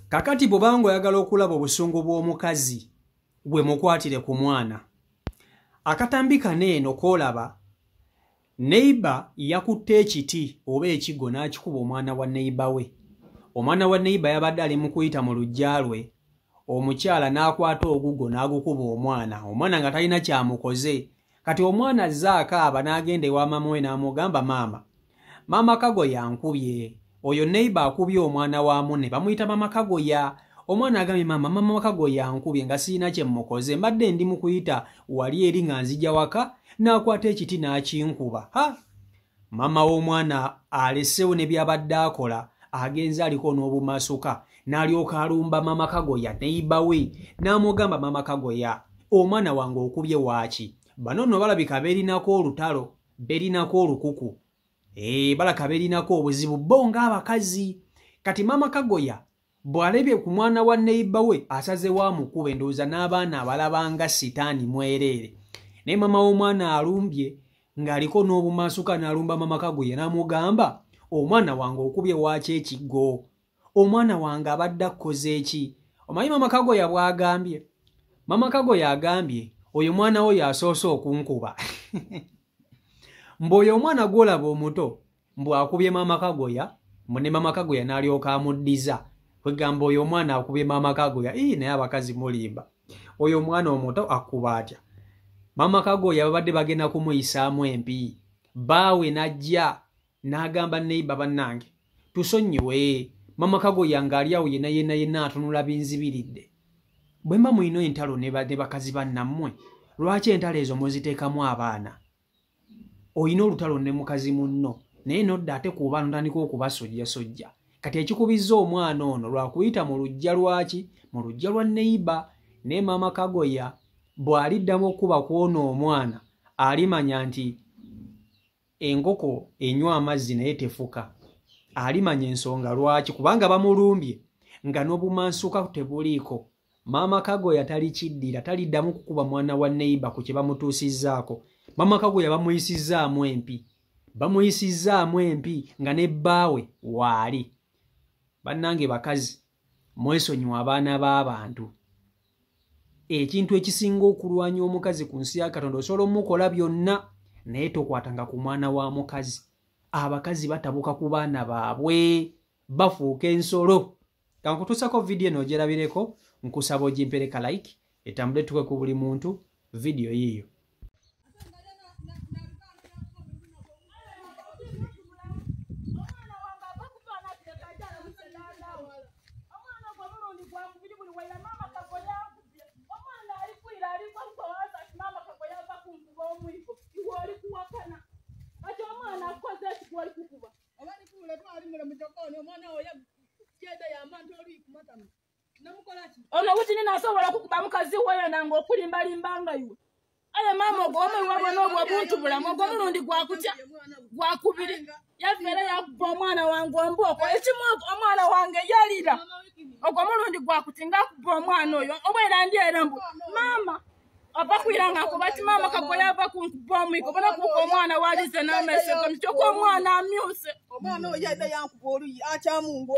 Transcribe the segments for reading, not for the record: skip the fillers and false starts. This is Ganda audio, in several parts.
Kakati bw'obanga oyagala okulaba obusungu bw'omukazi bwe mukwatire ku mwana. Akatambi kaneeno k'olaba, neighbor yakutte ekiti oba ekigo n'akikuba omwana wa neighbor we. Omwana wa neighbor yabadde ali mu kuyita mu luggya lwe, omukyala n'akwata ogugo n'agukuba omwana. Omwana nga talina kyamukoze. Kati omwana azze akaaba n'agenda ewa mama we n'amugamba, maama Kagoya ankubye. Oyo neighbor akubye omwana wa munne bamuyita mama Kagoya. Omwana agambye mama Kagoya ankubye nga sirina kye mukoze, mbadde ndi mu kuyita wali eri nga nzija waka n'akwata ekiti n'akinkuba. Mama w'omwana alessewo ne byabadde akola, agenze aliko n'obumasuka n'alyoka alumba mama Kagoya neighbor we n'amugamba, mama Kagoya, omwana wange okubye waaki? Bano nno balabika berinako olutalo, berinako olukuku. Balaka berinako obuzibu bo ng'abakazi. Kati mama Kagoya bw'alebye ku mwana wa neighbor we asaze wa mukube, ndowooza n'abaana abalabanga sitaani mwereere. Naye mama w'omwana alumbye ng'aliko n'obumasuka n'alumba mama Kagoya n'amugamba, omwana wange okubye waaki ekiggo? Omwana wange abadde akkoze eki? Omanyi mama Kagoya bw'agambye? Mama Kagoya agambye, oyo mwana wo yasoose okunkuba. Mboyo omwana gwolaba omuto mbwakubye mama Kagoya, mune mama Kagoya n'alyoka amuddiza. Kwegamba oyo omwana akubye mama Kagoya, naye abakazi mulimba. Oyo omwana omuto akuba atya? Mama Kagoya babadde bagenda kumuyisaamu empi. Baawe n'ajja n'agamba neighbor, bannange tusonyiwe. Mama Kagoya ng'ali awo yenna atunula binzibiridde. Bwe mba mulina entalo ne bakazi bannammwe, lwaki entalo ezo muziteekamu abaana? Oyina olutalo ne mukazi munno, naye nodda ate kuba ntandika okubasojja. Kati ekikubizza omwana ono lwakuyita mu luggya lwaki? Mu luggya lwa neighbor. Ne mama Kagoya bw'aliddamu okuba kw'ono omwana alimanya nti enkoko enywa amazzi naye tefuka. Alimanya ensonga lwaki, kubanga bamulumbye nga n'obumansuka tebuliiko. Mama Kagoya talikiddira, taliddamu kukuba mwana wa neighbor ku kye bamutuusizzaako. Mama Kagoya bamuyisizzaamu empi nga ne bbaawe waali. Bannange bakazi, mwesonyiwa abaana b'abantu. Ekintu ekisinga okulwanya omukazi ku nsi ya Katonda osobola omukola byonna, naye tokwatanga ku mwana wa mukazi. Abakazi batabuka ku baana baabwe, bafuuka ensolo. Kankutuusako vidiyo eno ogyerabireko, nkusaba ogimpereka like, etambule tuke ku buli muntu vidiyo yiyo. Ono wuti nina asobola okukuba mukazi weyo nange okulimbalimbanga iwe. Aye mama ogwome iwabwe n'obwo buntu bulamu ogw'omulundi gwakutya gwakubiri yafeera yakuba omwana wange ombooko ekimu omwana wange yalira ogw'omulundi gwakuti ng'akuba omwana oyo obwera ndi era mbu mama ava kwiranga akuba ti mama Kagoya ava kunkuba omwiko bona kuko omwana walize n'ameesego nikyokka omwana amyuse omwana oyo yadda yankuba oluyi akyamungo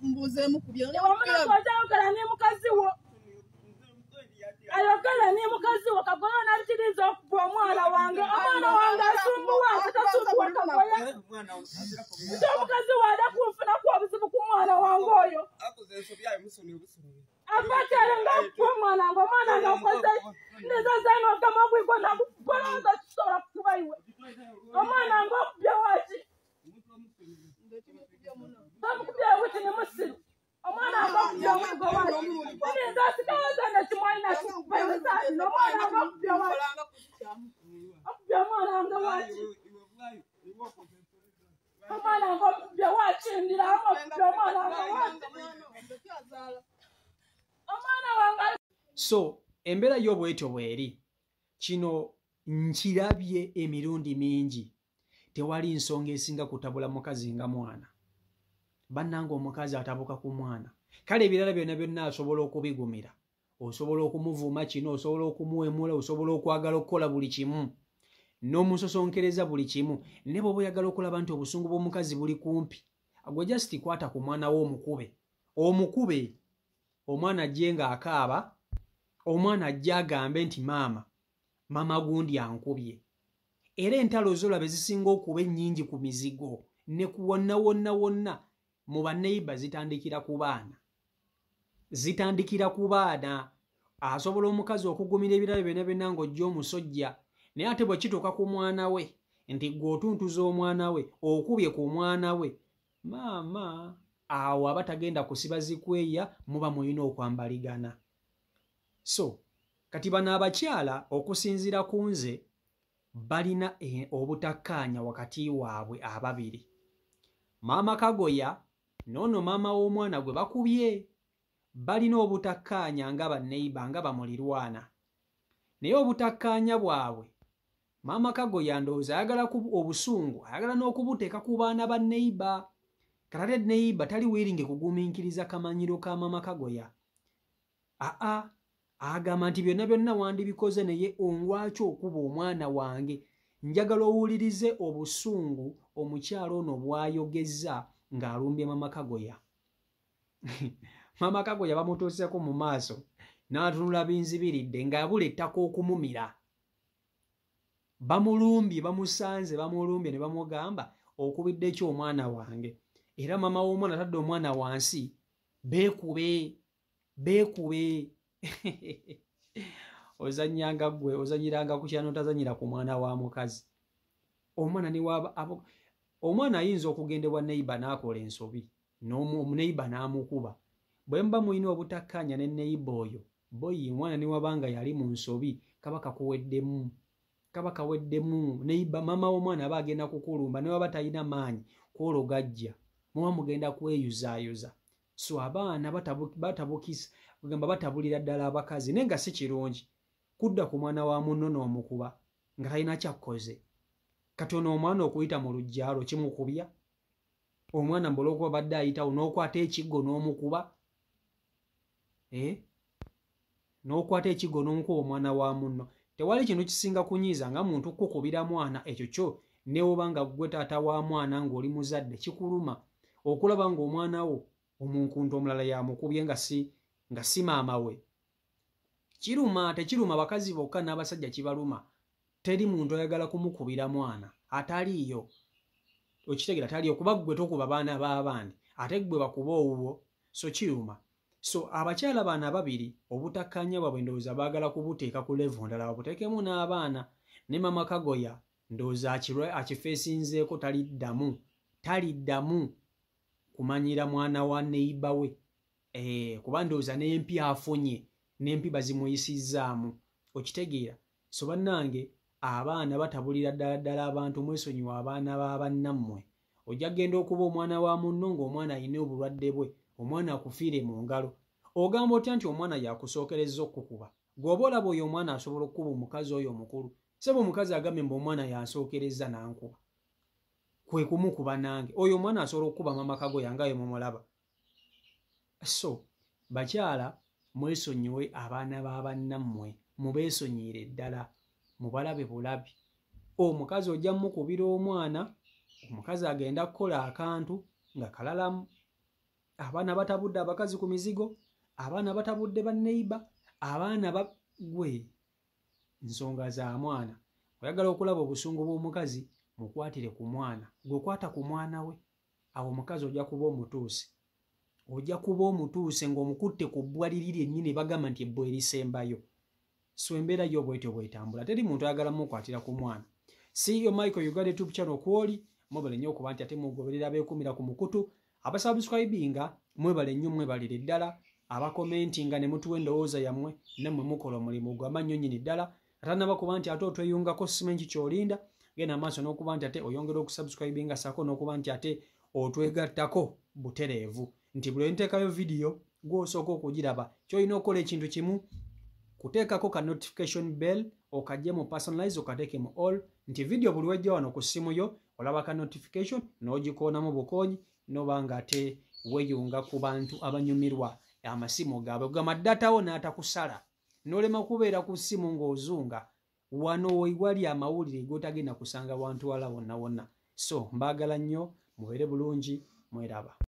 mbuzeemu kubye ayogera ne mukazi wo Kagoya n'abitiriza okuba omwana wange asumbuwa akatasumbuwa Kagoya omukazi waada kunfuna ku obuzibu ku mwana wange oyo afatele ngakuba omwana nga okoze nezazanga ogama bwigo nakugonaza kisobola kukuba iwe omwana nga okubye waki bamukubye wuti ne musiru omwana nga okubye omwigo waki nzasikawaza nekimwalina kikuba iwe saino omwana nga okubye waki okubye omwana nga waki omwana nga okubye waki ndira okubye omwana nga waki. So embeera y'obwetyo bweri kino nkirabye emirundi mingi. Tewali nsonga esinga kutabula mukazi nga mwana. Bannange omukazi atabuka ku mwana, kale ebirala byonna asobola okubigumira. Osobola okumuvuuma kino, osobola okumuwemula, osobola okwagala okukola buli kimu n'omusosonkereza buli kimu. Ne bw'oba oyagala okulaba nti obusungu bw'omukazi buli kumpi, gwe just kwata ku mwana wo omukube omwana ajjenga akaaba omwana ajja agambe nti mama gundi ankubye era entalo zolaba zisinga okuba ennyingi ku mizigo ne kuwonna wonna mu baneiba zitandikira ku baana asobola omukazi okugumira ebirala byonna ng'ojja omusojja naye ate bwe kituuka ku mwana we nti gwe otuntuza omwana we okubye ku mwana we maama awo aba tagenda kusiba zikweya muba mulina okwambaligana. So kati bano abakyala okusinziira ku nze balina obutakkaanya wakati waabwe ababiri. Maama Kagoya noono maama w'omwana gwe bakubye balina obutakkaanya nga baneiba nga bamulirwana naye obutakkaanya bwabwe maama Kagoya ndowooza ayagala obusungu ayagala n'okubuteeka ku baana ba neiba kalate neiba tali wiringe kugumiikiriza kamanyiro ka maama Kagoya agamba nti byonna wandibikoze naye ongwaki okuba omwana wange njagala owulirize obusungu omukyalo ono bwayogeza ng'alumbye maama Kagoya. Maama Kagoya bamutuuseko mu maaso n'atunula binzibiridde ng'abula ettaka okumumira. Bamulumbye bamusanze bamulumbye ne bamugamba okubidde ki omwana wange era maama w'omwana atadde omwana wansi beekube ozanyanga gwe ozanyiranga ku kyano tazanyira ku mwana wa mukazi omwana ni waba omwana ayinza okugendebwa neiba n'akola ensobi neiba n'amukuba bwe mba mulina obutakkaanya ne neiba oyo boyi omwana ni wabanga yali mu nsobi kaba kaweddemu neiba maama w'omwana aba agenda kukulumba ne waba talina maanyi kwolwo gajja muba mugenda kweyuzaayoza. So abaana batabukisa kugamba batabulira ddala abakazi naye nga si kirungi kudda ku mwana wa munno n'omukuba nga talina kyakkoze. Katono omwana okuyita mu lujjaalo kimukubya omwana mbola okuba badde ayitawo n'okwata ekiggo n'omukuba n'okwata ekiggo n'omukuba omwana wa munno. Tewali kintu kisinga kunyiiza nga muntu kukubira mwana ekyo kyo ne oba nga gwe taata wa mwana ng'oli muzadde kikuluma okulaba ng'omwana wo omunkuntu omulala yamukubye nga si maama we. Tekiruma bakazi bokka n'abasajja kibaluma. Teri muntu ayagala kumukubira mwana ataliiyo okitegera taliyo kuba gwe tokuba baana b'abandi ate gwe bakuba owuwo so kiruma. So abakyala baana babiri obutakkaanya bwabwe ndowooza baagala kubuteeka ku level ndala babuteekemu n'abaana ne maama Kagoya ndowooza akifeesinzeeko taliddamu kumanyira mwana wa neiba we kuba ndowooza n'empi afunye n'empi bazimuyisizzaamu okitegeera. So bannange abaana batabulira ddala abantu mwesonyiwa abaana b'abannammwe ojja genda okuba omwana wa munno ng'omwana alina obulwadde bwe omwana akufiire mu ngalo ogamba otya nti omwana yakusookereza okukuba gweoba olaba oyo omwana asobola okukuba omukazi oyo omukulu sebo omukazi agambye mbu omwana yansookereza nankuba kwe kumukuba nange oyo omwana asobola okukuba maama Kagoya nga mumulaba. So bakyala mwesonyiwe abaana b'abannammwe mubeesonyiire ddala mubalabe bulabi. Omukazi ojja mukubira omwana omukazi agenda kukola akantu nga kalalamu abaana batabudde abakazi ku mizigo abaana batabudde baneiba abaana bagwe nsonga za mwana. Oyagala okulaba obusungu bw'omukazi mukwatire ku mwana gwe kwata ku mwana we awo omukazi ojja kuba omutuuse ng'omukutte ku bbwa liri lyennyini bagamba nti ebbwa erisembayo. So embeera yo bwetyo bwetambula teri muntu ayagala mukwatira ku mwana. CEO Michael Uganda YouTube channel kwoli mwebale nnyo okuba nti ate mugoberera beekumira ku mukutu abasubscribinga mwebale nnyo mwebalire ddala abakomentinga ne mutuwa endowooza yammwe nammwe mukola omulimu gw'amannyo nnyini ddala atanaba kuba nti ate otweyungako simenki kyolinda genda amaaso n'okuba nti ate oyongera okusubscribinga sako n'okuba nti ate otwegattako butereevu nti buli nteekayo vidiyo gw'osooka okugiraba kyolina okukola ekintu kimu kuteekako ka notification bell okajje mu personalize okateeke mu all nti video buli wejja wano ku ssimu yo olaba ka notification n'ogikoonamu bukoonyi noba nga ate weyunga ku bantu abanyumirwa amasimu gaabwe gama ddatawo n'atakusala n'olema kubeera ku ssimu ng'ozunga wano wali amawulire g'otagenda kusanga wantu wala wonna wonna. So mbaagala nnyo mubeere bulungi mweraba.